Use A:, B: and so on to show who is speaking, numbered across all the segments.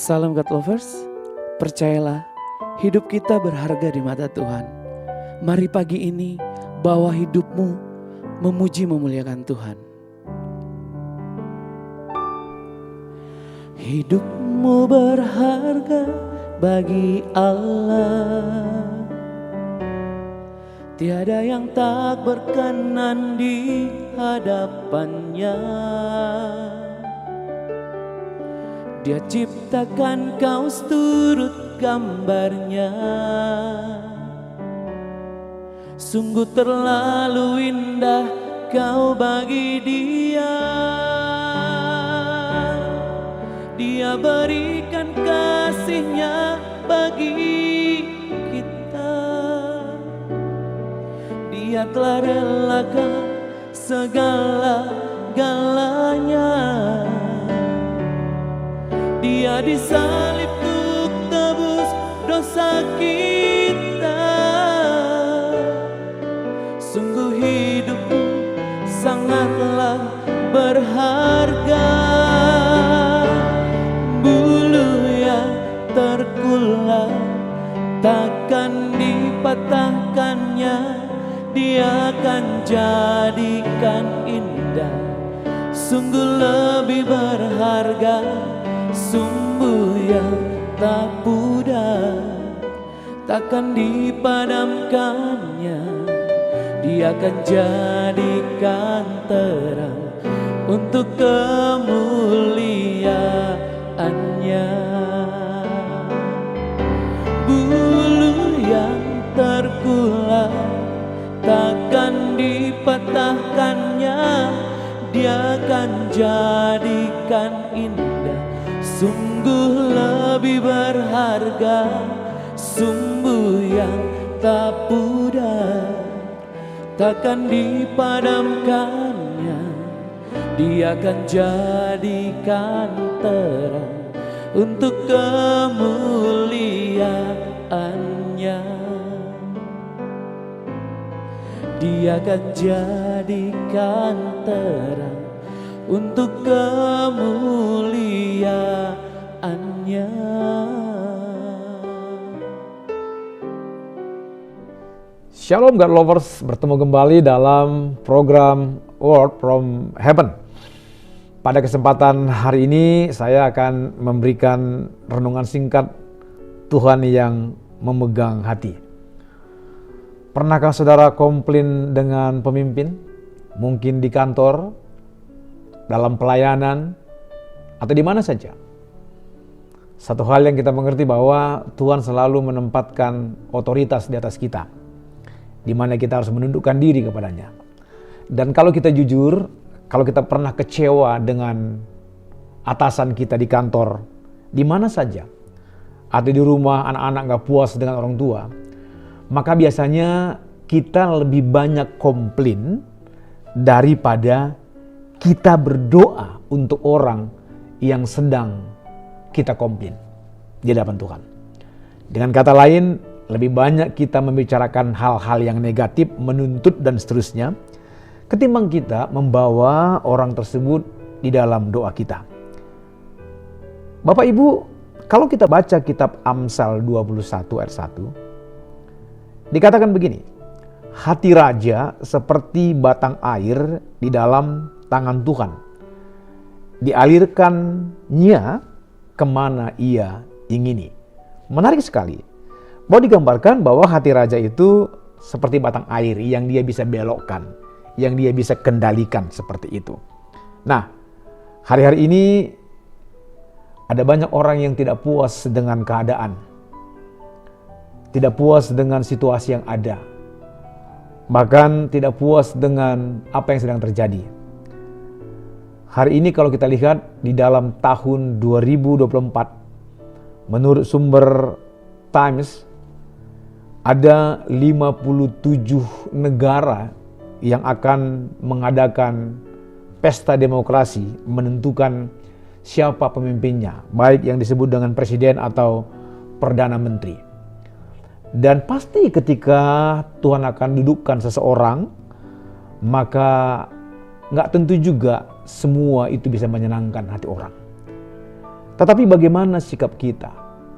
A: Salam God Lovers, percayalah hidup kita berharga di mata Tuhan. Mari pagi ini bawa hidupmu memuji memuliakan Tuhan. Hidupmu berharga bagi Allah. Tiada yang tak berkenan di hadapannya. Dia ciptakan kau seturut gambarnya. Sungguh terlalu indah kau bagi dia. Dia berikan kasihnya bagi kita. Dia telah relakan segala-galanya. Dia disalib untuk tebus dosa kita. Sungguh hidupmu sangatlah berharga. Bulu yang terkulai takkan dipatahkannya. Dia akan jadikan indah. Sungguh lebih berharga sumbu yang tak pudar, takkan dipadamkannya. Dia akan jadikan terang untuk kemuliaannya. Bulu yang terkulai takkan dipatahkannya. Dia akan jadikan indah. Sungguh lebih berharga sumbu yang tak pudar, takkan dipadamkannya. Dia akan jadikan terang untuk kemuliaannya. Dia akan jadikan terang untuk kemuliaannya.
B: Shalom God Lovers, bertemu kembali dalam program Word from Heaven. Pada kesempatan hari ini saya akan memberikan renungan singkat Tuhan yang memegang hati. Pernahkah saudara komplain dengan pemimpin? Mungkin di kantor, dalam pelayanan, atau di mana saja. Satu hal yang kita mengerti bahwa Tuhan selalu menempatkan otoritas di atas kita, di mana kita harus menundukkan diri kepadanya. Dan kalau kita jujur, kalau kita pernah kecewa dengan atasan kita di kantor, di mana saja, atau di rumah anak-anak gak puas dengan orang tua, maka biasanya kita lebih banyak komplain daripada kita berdoa untuk orang yang sedang kita komplain di hadapan Tuhan. Dengan kata lain, lebih banyak kita membicarakan hal-hal yang negatif, menuntut dan seterusnya, ketimbang kita membawa orang tersebut di dalam doa kita. Bapak Ibu, kalau kita baca kitab Amsal 21 ayat 1, dikatakan begini, hati raja seperti batang air di dalam tangan Tuhan. Dialirkannya kemana ia ingini. Menarik sekali. Bahwa digambarkan bahwa hati raja itu seperti batang air yang dia bisa belokkan, yang dia bisa kendalikan seperti itu. Nah, hari-hari ini ada banyak orang yang tidak puas dengan keadaan. Tidak puas dengan situasi yang ada. Bahkan tidak puas dengan apa yang sedang terjadi. Hari ini kalau kita lihat di dalam tahun 2024, menurut sumber Times, ada 57 negara yang akan mengadakan pesta demokrasi menentukan siapa pemimpinnya, baik yang disebut dengan presiden atau perdana menteri. Dan pasti ketika Tuhan akan dudukkan seseorang, maka gak tentu juga semua itu bisa menyenangkan hati orang. Tetapi bagaimana sikap kita?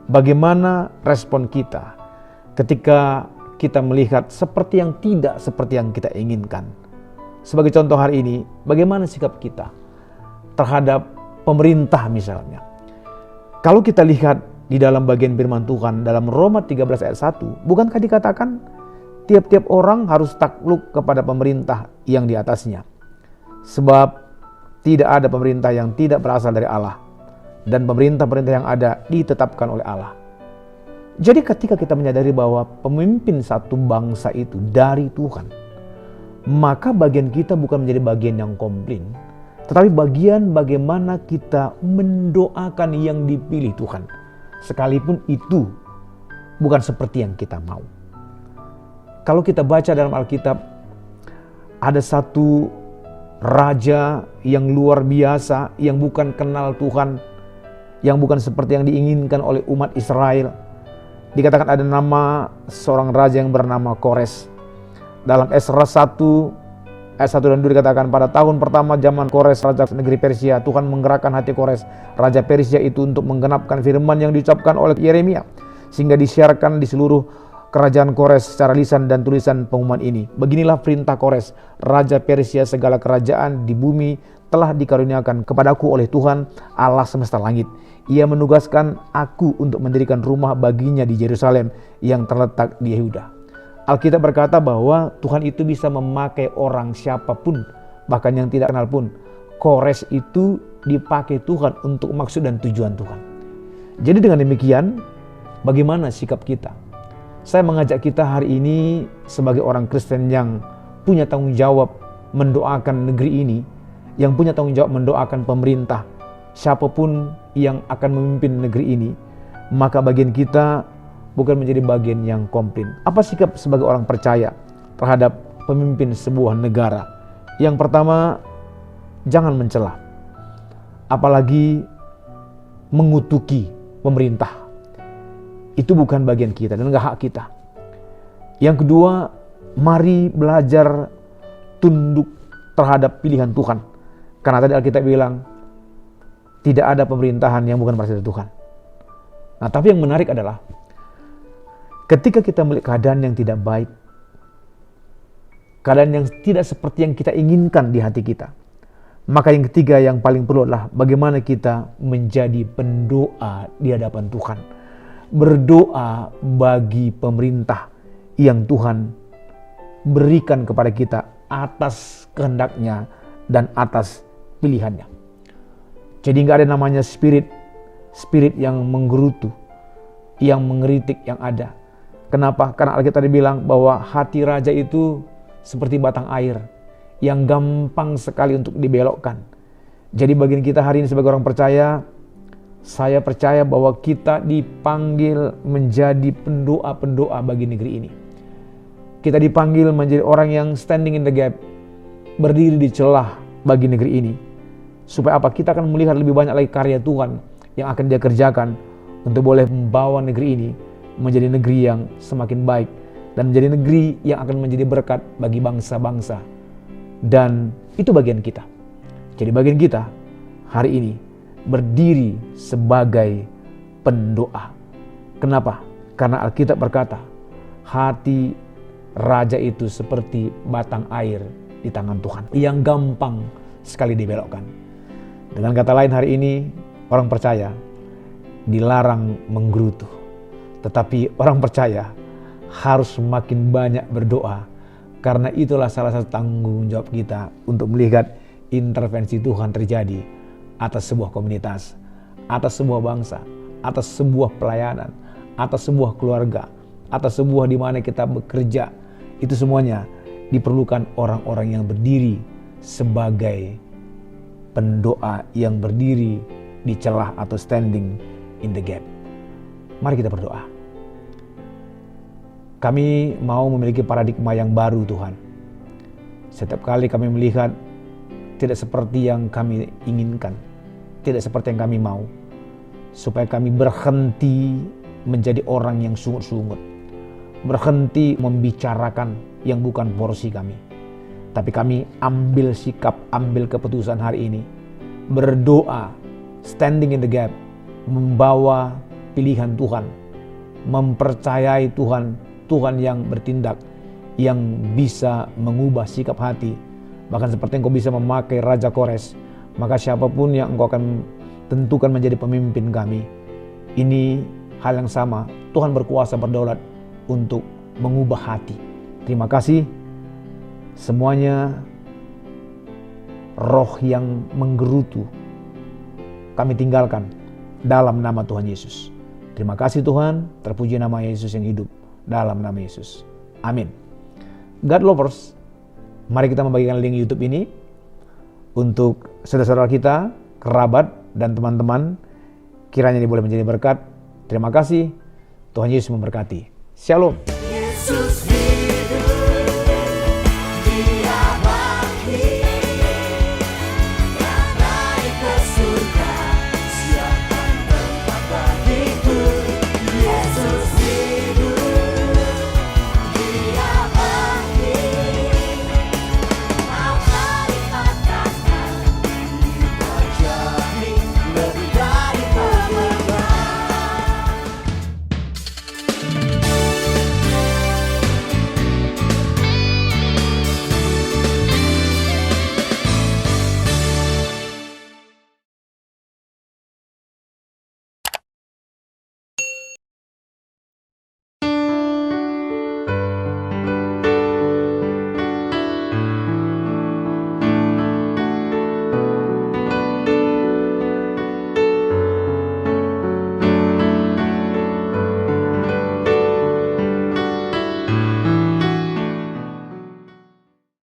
B: Bagaimana respon kita ketika kita melihat seperti yang tidak seperti yang kita inginkan? Sebagai contoh hari ini, bagaimana sikap kita terhadap pemerintah misalnya? Kalau kita lihat di dalam bagian firman Tuhan dalam Roma 13 ayat 1, bukankah dikatakan tiap-tiap orang harus takluk kepada pemerintah yang di atasnya? Sebab tidak ada pemerintah yang tidak berasal dari Allah, dan pemerintah-pemerintah yang ada ditetapkan oleh Allah. Jadi ketika kita menyadari bahwa pemimpin satu bangsa itu dari Tuhan, maka bagian kita bukan menjadi bagian yang komplain, tetapi bagian bagaimana kita mendoakan yang dipilih Tuhan, sekalipun itu bukan seperti yang kita mau. Kalau kita baca dalam Alkitab, ada satu raja yang luar biasa, yang bukan kenal Tuhan, yang bukan seperti yang diinginkan oleh umat Israel. Dikatakan ada nama seorang raja yang bernama Kores. Dalam Esra 1 ayat 1 dan 2 dikatakan, pada tahun pertama zaman Kores raja negeri Persia, Tuhan menggerakkan hati Kores raja Persia itu untuk menggenapkan firman yang diucapkan oleh Yeremia, sehingga disiarkan di seluruh kerajaan Kores secara lisan dan tulisan pengumuman ini. Beginilah perintah Kores raja Persia, segala kerajaan di bumi telah dikaruniakan kepadaku oleh Tuhan Allah semesta langit. Ia menugaskan aku untuk mendirikan rumah baginya di Yerusalem yang terletak di Yehuda. Alkitab berkata bahwa Tuhan itu bisa memakai orang siapapun, bahkan yang tidak kenal pun. Kores itu dipakai Tuhan untuk maksud dan tujuan Tuhan. Jadi dengan demikian, bagaimana sikap kita? Saya mengajak kita hari ini sebagai orang Kristen yang punya tanggung jawab mendoakan negeri ini, yang punya tanggung jawab mendoakan pemerintah, siapapun yang akan memimpin negeri ini, maka bagian kita bukan menjadi bagian yang komplain. Apa sikap sebagai orang percaya terhadap pemimpin sebuah negara? Yang pertama, jangan mencela, apalagi mengutuki pemerintah. Itu bukan bagian kita dan enggak hak kita. Yang kedua, mari belajar tunduk terhadap pilihan Tuhan. Karena tadi Alkitab bilang, tidak ada pemerintahan yang bukan berasal dari Tuhan. Nah, tapi yang menarik adalah ketika kita melihat keadaan yang tidak baik, keadaan yang tidak seperti yang kita inginkan di hati kita, maka yang ketiga yang paling perlu adalah bagaimana kita menjadi pendoa di hadapan Tuhan. Berdoa bagi pemerintah yang Tuhan berikan kepada kita atas kehendaknya dan atas pilihannya. Jadi nggak ada namanya spirit yang menggerutu, yang mengeritik yang ada. Kenapa? Karena Alkitab bilang bahwa hati raja itu seperti batang air yang gampang sekali untuk dibelokkan. Jadi bagian kita hari ini sebagai orang percaya, saya percaya bahwa kita dipanggil menjadi pendoa-pendoa bagi negeri ini. Kita dipanggil menjadi orang yang standing in the gap, berdiri di celah bagi negeri ini. Supaya apa? Kita akan melihat lebih banyak lagi karya Tuhan yang akan Dia kerjakan untuk boleh membawa negeri ini menjadi negeri yang semakin baik dan menjadi negeri yang akan menjadi berkat bagi bangsa-bangsa. Dan itu bagian kita. Jadi bagian kita hari ini berdiri sebagai pendoa. Kenapa? Karena Alkitab berkata, hati raja itu seperti batang air di tangan Tuhan yang gampang sekali dibelokkan. Dengan kata lain, hari ini orang percaya dilarang menggerutu, tetapi orang percaya harus semakin banyak berdoa, karena itulah salah satu tanggung jawab kita untuk melihat intervensi Tuhan terjadi atas sebuah komunitas, atas sebuah bangsa, atas sebuah pelayanan, atas sebuah keluarga, atas sebuah di mana kita bekerja. Itu semuanya diperlukan orang-orang yang berdiri sebagai pendoa, yang berdiri di celah atau standing in the gap. Mari kita berdoa. Kami mau memiliki paradigma yang baru, Tuhan. Setiap kali kami melihat tidak seperti yang kami inginkan, tidak seperti yang kami mau, supaya kami berhenti menjadi orang yang sungut-sungut, berhenti membicarakan yang bukan porsi kami. Tapi kami ambil sikap, ambil keputusan hari ini, berdoa, standing in the gap, membawa pilihan Tuhan, mempercayai Tuhan, Tuhan yang bertindak, yang bisa mengubah sikap hati. Bahkan seperti engkau bisa memakai Raja Kores, maka siapapun yang engkau akan tentukan menjadi pemimpin kami. Ini hal yang sama, Tuhan berkuasa berdaulat untuk mengubah hati. Terima kasih semuanya. Roh yang menggerutu kami tinggalkan dalam nama Tuhan Yesus. Terima kasih Tuhan, terpuji nama Yesus yang hidup, dalam nama Yesus. Amin. God lovers, mari kita membagikan link YouTube ini untuk saudara-saudara kita, kerabat, dan teman-teman. Kiranya ini boleh menjadi berkat. Terima kasih, Tuhan Yesus memberkati. Shalom.